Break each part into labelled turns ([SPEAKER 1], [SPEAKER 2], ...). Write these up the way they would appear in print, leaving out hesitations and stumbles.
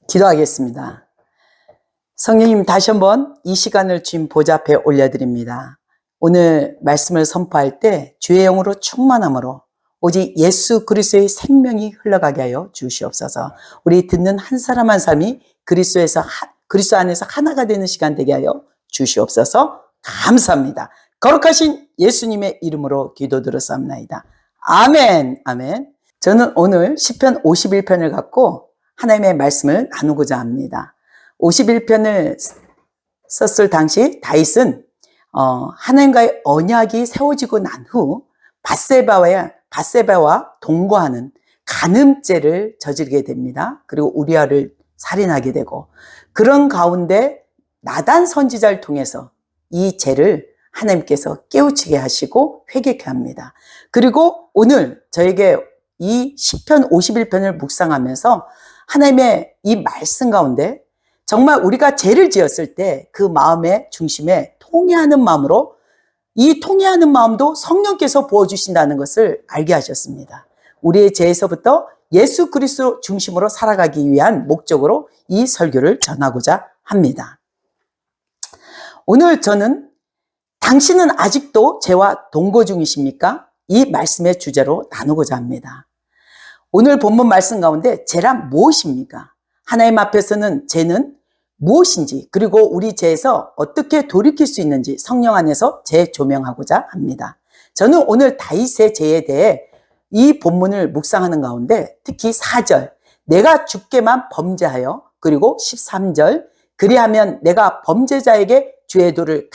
[SPEAKER 1] 기도하겠습니다. 성령님, 다시 한번 이 시간을 주님 보좌 앞에 올려드립니다. 오늘 말씀을 선포할 때 주의 영으로 충만함으로 오직 예수 그리스도의 생명이 흘러가게 하여 주시옵소서. 우리 듣는 한 사람 한 사람이 그리스도 안에서 하나가 되는 시간 되게 하여 주시옵소서. 감사합니다. 거룩하신 예수님의 이름으로 기도드렸사옵나이다. 아멘. 아멘. 저는 오늘 시편 51편을 갖고 하나님의 말씀을 나누고자 합니다. 51편을 썼을 당시 다윗은 하나님과의 언약이 세워지고 난 후 밧세바와 동거하는 간음죄를 저지르게 됩니다. 그리고 우리아를 살인하게 되고, 그런 가운데 나단 선지자를 통해서 이 죄를 하나님께서 깨우치게 하시고 회개케 합니다. 그리고 오늘 저에게 이 시편 51편을 묵상하면서 하나님의 이 말씀 가운데 정말 우리가 죄를 지었을 때 그 마음의 중심에 통회하는 마음으로, 이 통회하는 마음도 성령께서 부어주신다는 것을 알게 하셨습니다. 우리의 죄에서부터 예수 그리스도 중심으로 살아가기 위한 목적으로 이 설교를 전하고자 합니다. 오늘 저는 당신은 아직도 죄와 동거 중이십니까? 이 말씀의 주제로 나누고자 합니다. 오늘 본문 말씀 가운데 죄란 무엇입니까? 하나님 앞에서는 죄는 무엇인지, 그리고 우리 죄에서 어떻게 돌이킬 수 있는지 성령 안에서 재조명하고자 합니다. 저는 오늘 다윗의 죄에 대해 이 본문을 묵상하는 가운데 특히 4절, 내가 주께만 범죄하여, 그리고 13절, 그리하면 내가 범죄자에게 주의 도를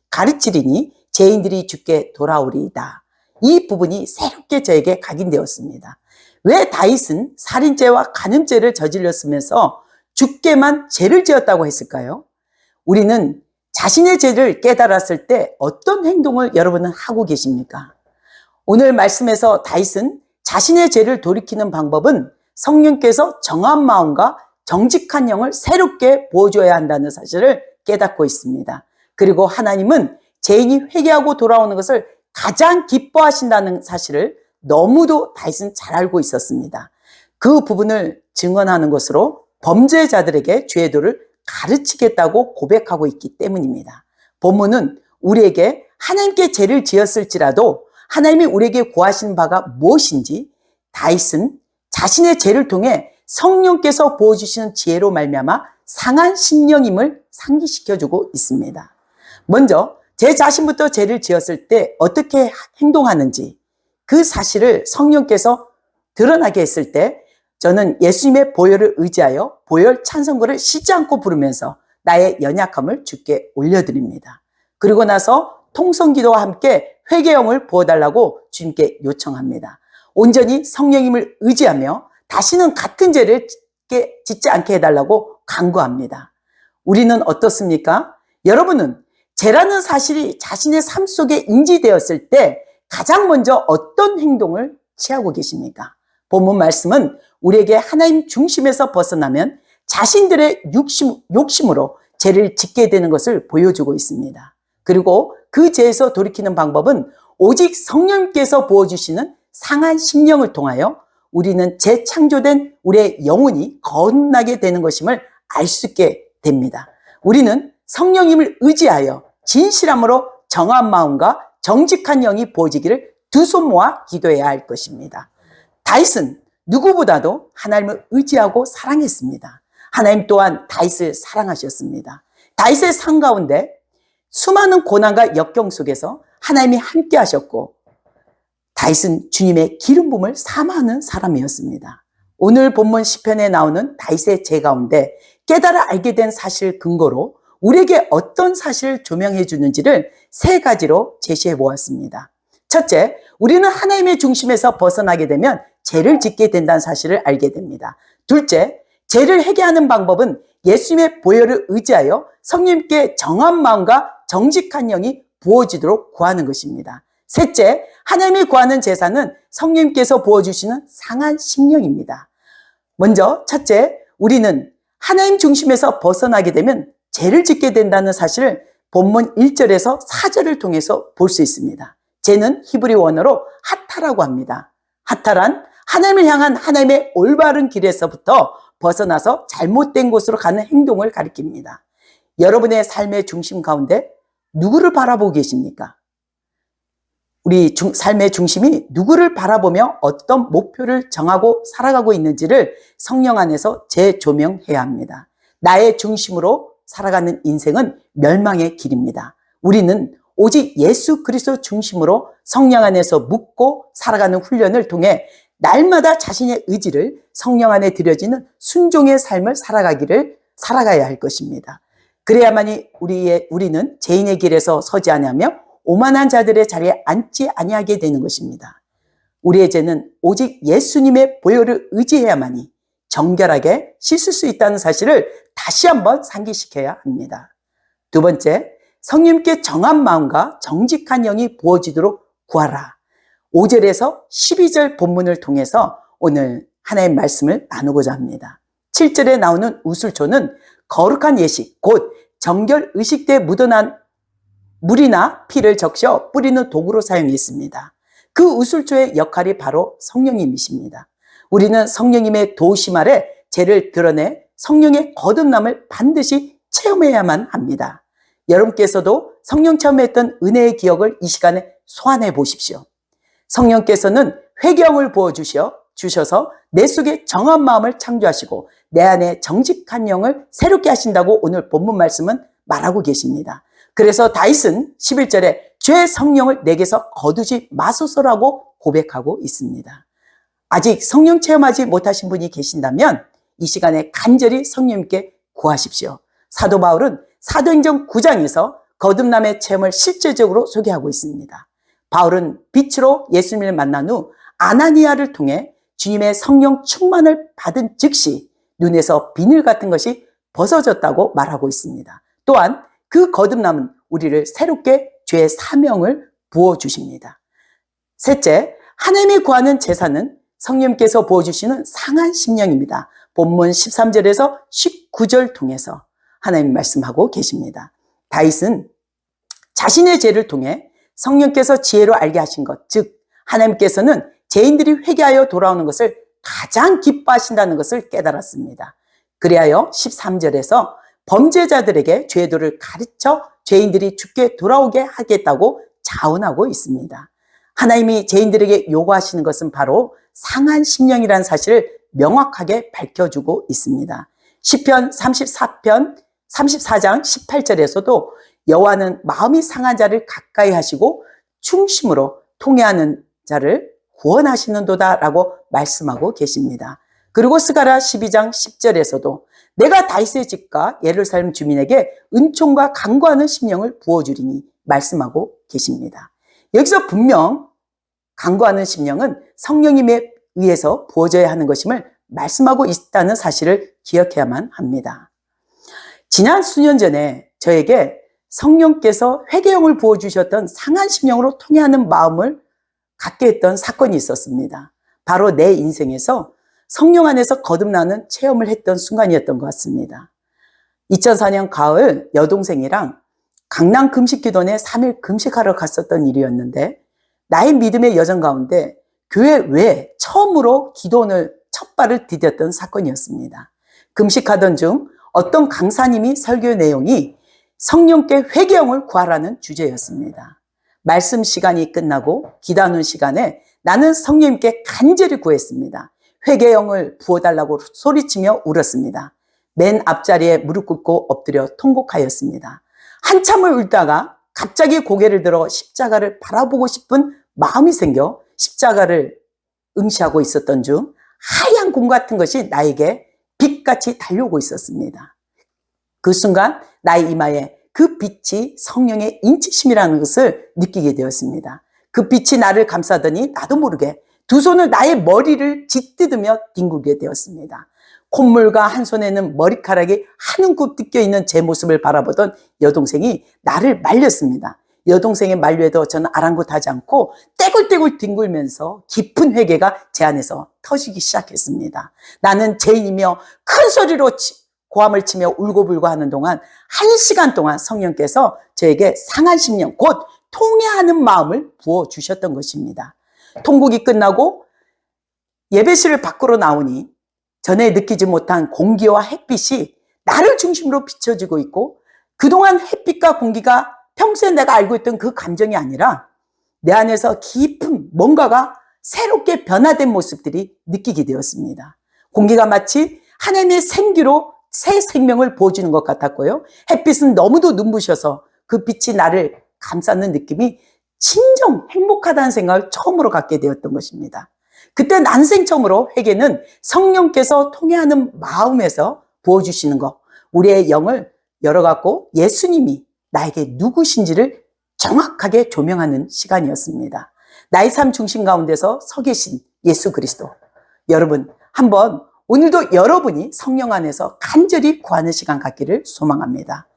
[SPEAKER 1] 가르치리니 죄인들이 주께 돌아오리이다. 이 부분이 새롭게 저에게 각인되었습니다. 왜 다윗은 살인죄와 간음죄를 저질렀으면서 주께만 죄를 지었다고 했을까요? 우리는 자신의 죄를 깨달았을 때 어떤 행동을 여러분은 하고 계십니까? 오늘 말씀에서 다윗은 자신의 죄를 돌이키는 방법은 성령께서 정한 마음과 정직한 영을 새롭게 부어줘야 한다는 사실을 깨닫고 있습니다. 그리고 하나님은 죄인이 회개하고 돌아오는 것을 가장 기뻐하신다는 사실을 너무도 다윗은 잘 알고 있었습니다. 그 부분을 증언하는 것으로 범죄자들에게 죄의 도를 가르치겠다고 고백하고 있기 때문입니다. 본문은 우리에게 하나님께 죄를 지었을지라도 하나님이 우리에게 구하신 바가 무엇인지, 다윗은 자신의 죄를 통해 성령께서 부어주시는 지혜로 말미암아 상한 심령임을 상기시켜주고 있습니다. 먼저 제 자신부터 죄를 지었을 때 어떻게 행동하는지 그 사실을 성령께서 드러나게 했을 때 저는 예수님의 보혈을 의지하여 보혈 찬송가를 쉬지 않고 부르면서 나의 연약함을 주께 올려드립니다. 그리고 나서 통성기도와 함께 회개영을 부어달라고 주님께 요청합니다. 온전히 성령님을 의지하며 다시는 같은 죄를 짓지 않게 해달라고 간구합니다. 우리는 어떻습니까? 여러분은 죄라는 사실이 자신의 삶 속에 인지되었을 때 가장 먼저 어떤 행동을 취하고 계십니까? 본문 말씀은 우리에게 하나님 중심에서 벗어나면 자신들의 욕심으로 죄를 짓게 되는 것을 보여주고 있습니다. 그리고 그 죄에서 돌이키는 방법은 오직 성령께서 부어주시는 상한 심령을 통하여 우리는 재창조된 우리의 영혼이 거듭나게 되는 것임을 알 수 있게 됩니다. 우리는 성령님을 의지하여 진실함으로 정한 마음과 정직한 영이 부어지기를 두 손 모아 기도해야 할 것입니다. 다윗은 누구보다도 하나님을 의지하고 사랑했습니다. 하나님 또한 다윗을 사랑하셨습니다. 다윗의 삶 가운데 수많은 고난과 역경 속에서 하나님이 함께 하셨고, 다윗은 주님의 기름 부음을 사모하는 사람이었습니다. 오늘 본문 시편에 나오는 다윗의 죄 가운데 깨달아 알게 된 사실 근거로 우리에게 어떤 사실을 조명해 주는지를 세 가지로 제시해 보았습니다. 첫째, 우리는 하나님의 중심에서 벗어나게 되면 죄를 짓게 된다는 사실을 알게 됩니다. 둘째, 죄를 회개하는 방법은 예수님의 보혈을 의지하여 성령님께 정한 마음과 정직한 영이 부어지도록 구하는 것입니다. 셋째, 하나님이 구하는 제사는 성령님께서 부어주시는 상한 심령입니다. 먼저 첫째, 우리는 하나님 중심에서 벗어나게 되면 죄를 짓게 된다는 사실을 본문 1절에서 4절을 통해서 볼 수 있습니다. 죄는 히브리 원어로 하타라고 합니다. 하타란 하나님을 향한 하나님의 올바른 길에서부터 벗어나서 잘못된 곳으로 가는 행동을 가리킵니다. 여러분의 삶의 중심 가운데 누구를 바라보고 계십니까? 우리 삶의 중심이 누구를 바라보며 어떤 목표를 정하고 살아가고 있는지를 성령 안에서 재조명해야 합니다. 나의 중심으로 살아가는 인생은 멸망의 길입니다. 우리는 오직 예수 그리스도 중심으로 성령 안에서 묻고 살아가는 훈련을 통해 날마다 자신의 의지를 성령 안에 들여지는 순종의 삶을 살아가야 할 것입니다. 그래야만이 우리는 죄인의 길에서 서지 아니하며 오만한 자들의 자리에 앉지 아니하게 되는 것입니다. 우리의 죄는 오직 예수님의 보혈을 의지해야만이 정결하게 씻을 수 있다는 사실을 다시 한번 상기시켜야 합니다. 두 번째, 성령님께 정한 마음과 정직한 영이 부어지도록 구하라. 5절에서 12절 본문을 통해서 오늘 하나님의 말씀을 나누고자 합니다. 7절에 나오는 우슬초는 거룩한 예식, 곧 정결 의식 때 묻어난 물이나 피를 적셔 뿌리는 도구로 사용했습니다. 그 우슬초의 역할이 바로 성령님이십니다. 우리는 성령님의 도우심 아래 죄를 드러내 성령의 거듭남을 반드시 체험해야만 합니다. 여러분께서도 성령 체험했던 은혜의 기억을 이 시간에 소환해 보십시오. 성령께서는 회개형을 부어주셔서 내 속에 정한 마음을 창조하시고 내 안에 정직한 영을 새롭게 하신다고 오늘 본문 말씀은 말하고 계십니다. 그래서 다윗은 11절에 주의 성령을 내게서 거두지 마소서라고 고백하고 있습니다. 아직 성령 체험하지 못하신 분이 계신다면 이 시간에 간절히 성령님께 구하십시오. 사도 바울은 사도행전 9장에서 거듭남의 체험을 실제적으로 소개하고 있습니다. 바울은 빛으로 예수님을 만난 후 아나니아를 통해 주님의 성령 충만을 받은 즉시 눈에서 비늘 같은 것이 벗어졌다고 말하고 있습니다. 또한 그 거듭남은 우리를 새롭게 죄의 사명을 부어주십니다. 셋째, 하나님이 구하는 제사는 성령님께서 부어주시는 상한 심령입니다. 본문 13절에서 19절 통해서 하나님 말씀하고 계십니다. 다윗은 자신의 죄를 통해 성령께서 지혜로 알게 하신 것, 즉 하나님께서는 죄인들이 회개하여 돌아오는 것을 가장 기뻐하신다는 것을 깨달았습니다. 그리하여 13절에서 범죄자들에게 죄도를 가르쳐 죄인들이 죽게 돌아오게 하겠다고 자언하고 있습니다. 하나님이 죄인들에게 요구하시는 것은 바로 상한 심령이라는 사실을 명확하게 밝혀주고 있습니다. 시편 34장 18절에서도 여호와는 마음이 상한 자를 가까이 하시고 충심으로 통회하는 자를 구원하시는도다라고 말씀하고 계십니다. 그리고 스가랴 12장 10절에서도 내가 다윗의 집과 예루살렘 주민에게 은총과 간구하는 심령을 부어주리니 말씀하고 계십니다. 여기서 분명 간구하는 심령은 성령님에 의해서 부어져야 하는 것임을 말씀하고 있다는 사실을 기억해야만 합니다. 지난 수년 전에 저에게 성령께서 회개형을 부어주셨던 상한 심령으로 통회하는 마음을 갖게 했던 사건이 있었습니다. 바로 내 인생에서 성령 안에서 거듭나는 체험을 했던 순간이었던 것 같습니다. 2004년 가을 여동생이랑 강남 금식기도원에 3일 금식하러 갔었던 일이었는데 나의 믿음의 여정 가운데 교회 외에 처음으로 기도원을 첫 발을 디뎠던 사건이었습니다. 금식하던 중 어떤 강사님이 설교 내용이 성령께 회개형을 구하라는 주제였습니다. 말씀 시간이 끝나고 기도하는 시간에 나는 성령님께 간절히 구했습니다. 회개형을 부어달라고 소리치며 울었습니다. 맨 앞자리에 무릎 꿇고 엎드려 통곡하였습니다. 한참을 울다가 갑자기 고개를 들어 십자가를 바라보고 싶은 마음이 생겨 십자가를 응시하고 있었던 중 하얀 공 같은 것이 나에게 빛같이 달려오고 있었습니다. 그 순간 나의 이마에 그 빛이 성령의 인치심이라는 것을 느끼게 되었습니다. 그 빛이 나를 감싸더니 나도 모르게 두 손을 나의 머리를 짓뜯으며 뒹굴게 되었습니다. 콧물과 한 손에는 머리카락이 한 움큼 뜯겨있는 제 모습을 바라보던 여동생이 나를 말렸습니다. 여동생의 만류에도 저는 아랑곳하지 않고 떼굴떼굴 뒹굴면서 깊은 회개가 제 안에서 터지기 시작했습니다. 나는 죄인이며 큰 소리로 고함을 치며 울고불고 하는 동안 1시간 동안 성령께서 저에게 상한 심령, 곧 통회하는 마음을 부어주셨던 것입니다. 통곡이 끝나고 예배실을 밖으로 나오니 전에 느끼지 못한 공기와 햇빛이 나를 중심으로 비춰지고 있고, 그동안 햇빛과 공기가 평소에 내가 알고 있던 그 감정이 아니라 내 안에서 깊은 뭔가가 새롭게 변화된 모습들이 느끼게 되었습니다. 공기가 마치 하나님의 생기로 새 생명을 부어주는 것 같았고요. 햇빛은 너무도 눈부셔서 그 빛이 나를 감싸는 느낌이 진정 행복하다는 생각을 처음으로 갖게 되었던 것입니다. 그때 난생 처음으로 회개는 성령께서 통해하는 마음에서 부어주시는 것, 우리의 영을 열어갖고 예수님이 나에게 누구신지를 정확하게 조명하는 시간이었습니다. 나의 삶 중심 가운데서 서 계신 예수 그리스도. 여러분, 한번 오늘도 여러분이 성령 안에서 간절히 구하는 시간 갖기를 소망합니다.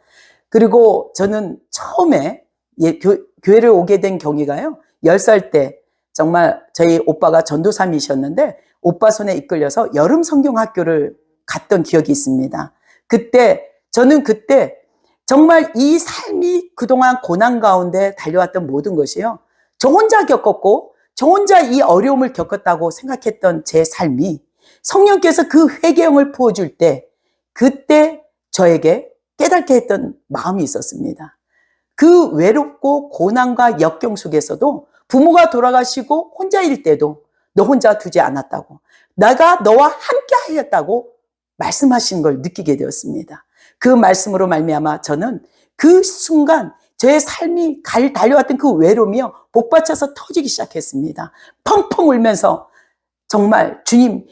[SPEAKER 1] 그리고 저는 처음에 교회를 오게 된 경위가요, 10살 때 정말 저희 오빠가 전도사님이셨는데 오빠 손에 이끌려서 여름 성경학교를 갔던 기억이 있습니다. 저는 그때 정말 이 삶이 그동안 고난 가운데 달려왔던 모든 것이요, 저 혼자 겪었고 저 혼자 이 어려움을 겪었다고 생각했던 제 삶이 성령께서 그 회개형을 부어줄 때 그때 저에게 깨닫게 했던 마음이 있었습니다. 그 외롭고 고난과 역경 속에서도 부모가 돌아가시고 혼자일 때도 너 혼자 두지 않았다고, 내가 너와 함께 하였다고 말씀하신 걸 느끼게 되었습니다. 그 말씀으로 말미암아 저는 그 순간 제 삶이 달려왔던 그 외로움이요, 복받쳐서 터지기 시작했습니다. 펑펑 울면서 정말 주님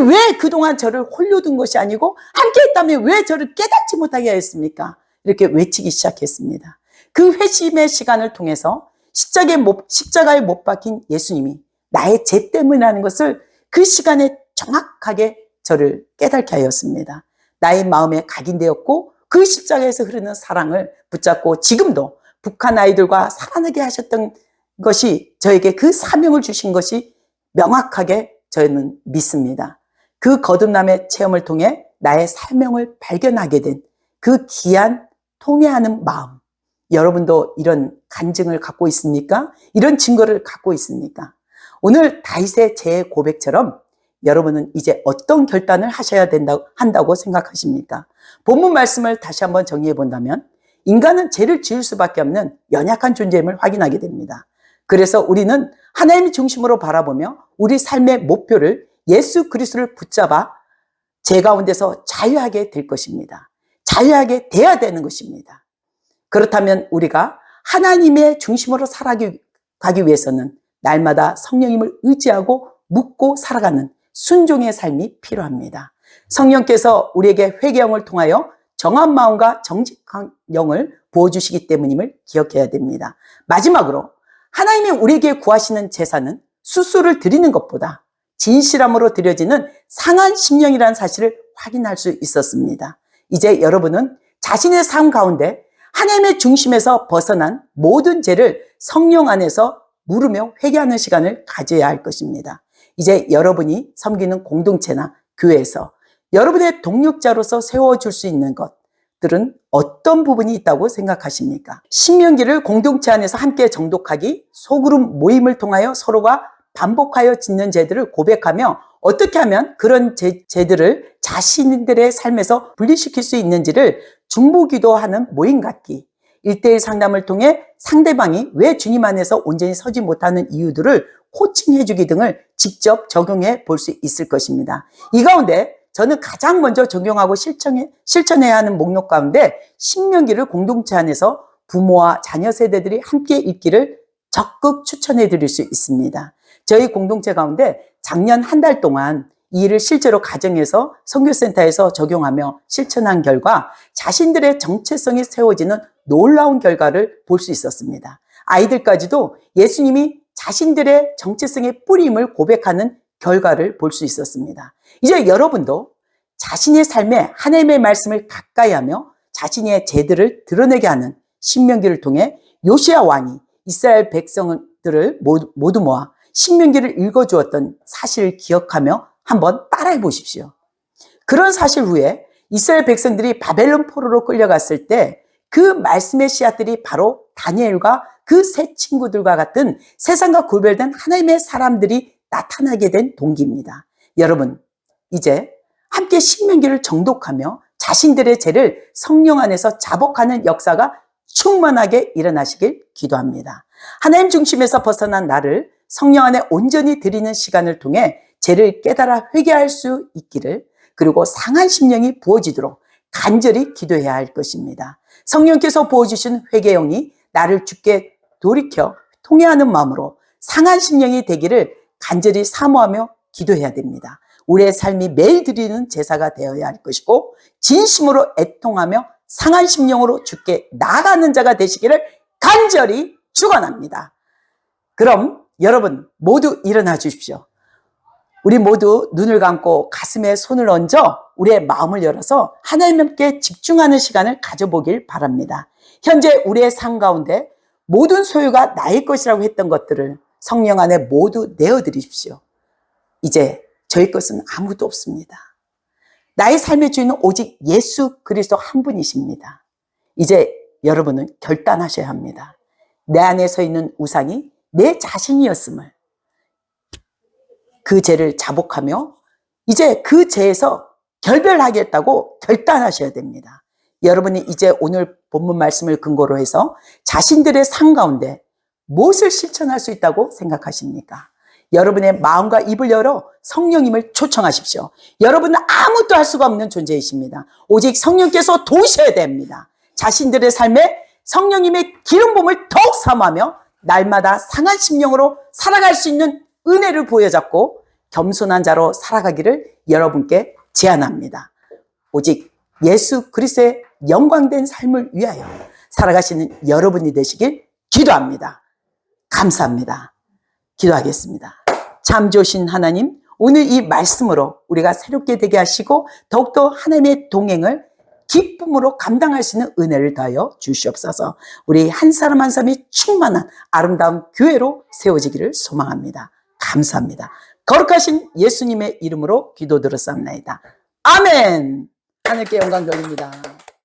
[SPEAKER 1] 왜 그동안 저를 홀려둔 것이 아니고 함께 했다면 왜 저를 깨닫지 못하게 하였습니까? 이렇게 외치기 시작했습니다. 그 회심의 시간을 통해서 십자가에 못 박힌 예수님이 나의 죄 때문이라는 것을 그 시간에 정확하게 저를 깨닫게 하였습니다. 나의 마음에 각인되었고 그 십자가에서 흐르는 사랑을 붙잡고 지금도 북한 아이들과 살아나게 하셨던 것이, 저에게 그 사명을 주신 것이 명확하게 저는 믿습니다. 그 거듭남의 체험을 통해 나의 사명을 발견하게 된 그 귀한 통회하는 마음, 여러분도 이런 간증을 갖고 있습니까? 이런 증거를 갖고 있습니까? 오늘 다윗의 재해 고백처럼 여러분은 이제 어떤 결단을 하셔야 한다고 생각하십니까? 본문 말씀을 다시 한번 정리해 본다면 인간은 죄를 지을 수밖에 없는 연약한 존재임을 확인하게 됩니다. 그래서 우리는 하나님의 중심으로 바라보며 우리 삶의 목표를 예수 그리스도를 붙잡아 죄 가운데서 자유하게 될 것입니다. 자유하게 돼야 되는 것입니다. 그렇다면 우리가 하나님의 중심으로 살아가기 위해서는 날마다 성령님을 의지하고 묻고 살아가는 순종의 삶이 필요합니다. 성령께서 우리에게 회개형을 통하여 정한 마음과 정직한 영을 부어주시기 때문임을 기억해야 됩니다. 마지막으로 하나님이 우리에게 구하시는 제사는 수수를 드리는 것보다 진실함으로 드려지는 상한 심령이라는 사실을 확인할 수 있었습니다. 이제 여러분은 자신의 삶 가운데 하나님의 중심에서 벗어난 모든 죄를 성령 안에서 물으며 회개하는 시간을 가져야 할 것입니다. 이제 여러분이 섬기는 공동체나 교회에서 여러분의 동력자로서 세워줄 수 있는 것들은 어떤 부분이 있다고 생각하십니까? 신명기를 공동체 안에서 함께 정독하기, 소그룹 모임을 통하여 서로가 반복하여 짓는 죄들을 고백하며 어떻게 하면 그런 죄들을 자신들의 삶에서 분리시킬 수 있는지를 중보기도하는 모임 갖기, 1대1 상담을 통해 상대방이 왜 주님 안에서 온전히 서지 못하는 이유들을 코칭해주기 등을 직접 적용해 볼 수 있을 것입니다. 이 가운데 저는 가장 먼저 적용하고 실천해야 하는 목록 가운데 신명기를 공동체 안에서 부모와 자녀 세대들이 함께 읽기를 적극 추천해 드릴 수 있습니다. 저희 공동체 가운데 작년 한 달 동안 이 일을 실제로 가정에서 선교센터에서 적용하며 실천한 결과 자신들의 정체성이 세워지는 놀라운 결과를 볼 수 있었습니다. 아이들까지도 예수님이 자신들의 정체성의 뿌림을 고백하는 결과를 볼 수 있었습니다. 이제 여러분도 자신의 삶에 하나님의 말씀을 가까이 하며 자신의 죄들을 드러내게 하는 신명기를 통해 요시야 왕이 이스라엘 백성들을 모두 모아 신명기를 읽어주었던 사실을 기억하며 한번 따라해 보십시오. 그런 사실 후에 이스라엘 백성들이 바벨론 포로로 끌려갔을 때 그 말씀의 씨앗들이 바로 다니엘과 그 세 친구들과 같은 세상과 구별된 하나님의 사람들이 나타나게 된 동기입니다. 여러분, 이제 함께 신명기를 정독하며 자신들의 죄를 성령 안에서 자복하는 역사가 충만하게 일어나시길 기도합니다. 하나님 중심에서 벗어난 나를 성령 안에 온전히 드리는 시간을 통해 죄를 깨달아 회개할 수 있기를, 그리고 상한 심령이 부어지도록 간절히 기도해야 할 것입니다. 성령께서 부어주신 회개영이 나를 주께 돌이켜 통회하는 마음으로 상한 심령이 되기를 간절히 사모하며 기도해야 됩니다. 우리의 삶이 매일 드리는 제사가 되어야 할 것이고, 진심으로 애통하며 상한 심령으로 주께 나아가는 자가 되시기를 간절히 축원합니다. 그럼 여러분 모두 일어나 주십시오. 우리 모두 눈을 감고 가슴에 손을 얹어 우리의 마음을 열어서 하나님께 집중하는 시간을 가져보길 바랍니다. 현재 우리의 삶 가운데 모든 소유가 나의 것이라고 했던 것들을 성령 안에 모두 내어드리십시오. 이제 저희 것은 아무도 없습니다. 나의 삶의 주인은 오직 예수 그리스도 한 분이십니다. 이제 여러분은 결단하셔야 합니다. 내 안에 서 있는 우상이 내 자신이었음을, 그 죄를 자복하며 이제 그 죄에서 결별하겠다고 결단하셔야 됩니다. 여러분이 이제 오늘 본문 말씀을 근거로 해서 자신들의 삶 가운데 무엇을 실천할 수 있다고 생각하십니까? 여러분의 마음과 입을 열어 성령님을 초청하십시오. 여러분은 아무것도 할 수가 없는 존재이십니다. 오직 성령께서 도우셔야 됩니다. 자신들의 삶에 성령님의 기름 부음을 더욱 사모하며 날마다 상한 심령으로 살아갈 수 있는 은혜를 보여잡고 겸손한 자로 살아가기를 여러분께 제안합니다. 오직 예수 그리스도의 영광된 삶을 위하여 살아가시는 여러분이 되시길 기도합니다. 감사합니다. 기도하겠습니다. 참 좋으신 하나님, 오늘 이 말씀으로 우리가 새롭게 되게 하시고 더욱더 하나님의 동행을 기쁨으로 감당할 수 있는 은혜를 더하여 주시옵소서. 우리 한 사람 한 사람이 충만한 아름다운 교회로 세워지기를 소망합니다. 감사합니다. 거룩하신 예수님의 이름으로 기도 들었사옵나이다. 아멘. 하늘께 영광 돌립니다.